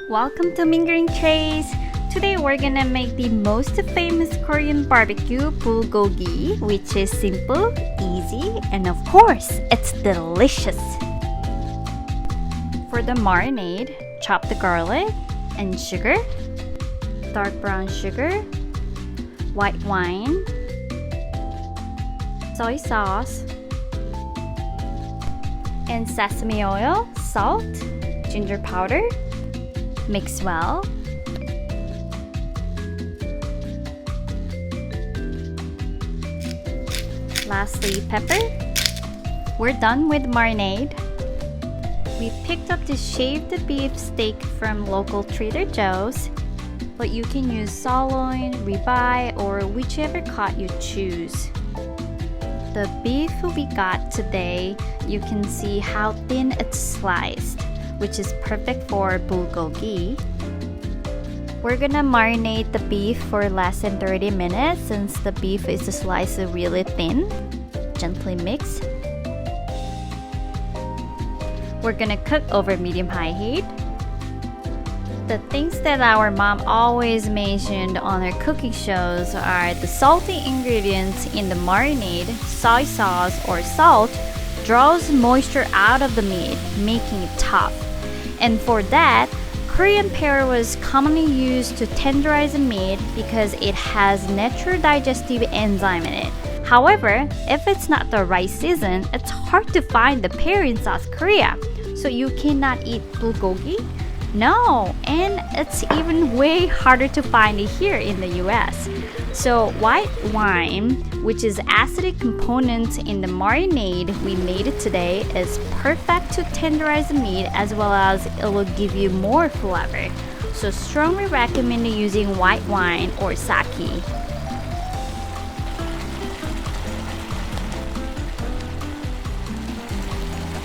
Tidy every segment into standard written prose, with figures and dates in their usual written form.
Welcome to Mingering Trays. Today we're gonna make the most famous Korean barbecue bulgogi, which is simple, easy, and of course, it's delicious. For the marinade, chop the garlic and sugar, dark brown sugar, white wine, soy sauce, and sesame oil, salt, ginger powder. Mix well. Lastly, pepper. We're done with marinade. We picked up the shaved beef steak from local Trader Joe's, but you can use sirloin, ribeye, or whichever cut you choose. The beef we got today, you can see how thin it's sliced, which is perfect for bulgogi. We're gonna marinate the beef for less than 30 minutes since the beef is sliced really thin. Gently mix. We're gonna cook over medium-high heat. The things that our mom always mentioned on her cooking shows are the salty ingredients in the marinade, soy sauce or salt, draws moisture out of the meat, making it tough. And for that, Korean pear was commonly used to tenderize the meat because it has natural digestive enzyme in it. However, if it's not the right season, it's hard to find the pear in South Korea. So you cannot eat bulgogi? No, and it's even way harder to find it here in the US. So white wine, which is acidic component in the marinade we made today, is perfect to tenderize the meat as well as it will give you more flavor. So strongly recommend using white wine or sake.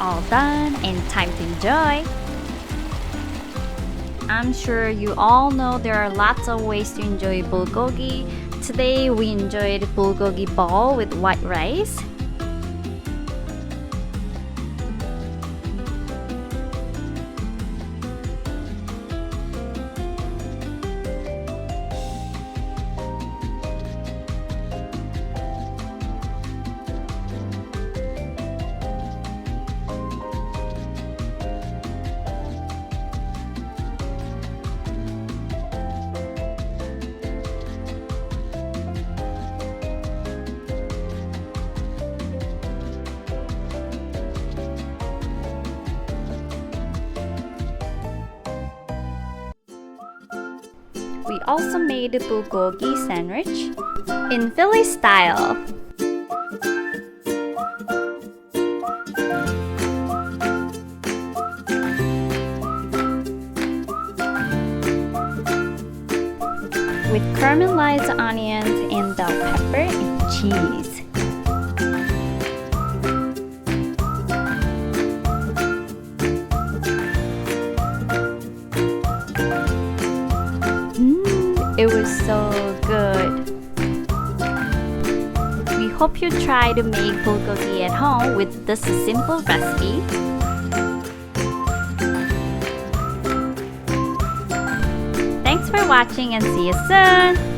All done and time to enjoy. I'm sure you all know there are lots of ways to enjoy bulgogi. Today we enjoyed bulgogi ball with white rice. We also made a bulgogi sandwich in Philly style. With caramelized onions and bell pepper and cheese. It was so good. We hope you try to make bulgogi at home with this simple recipe. Thanks for watching and see you soon!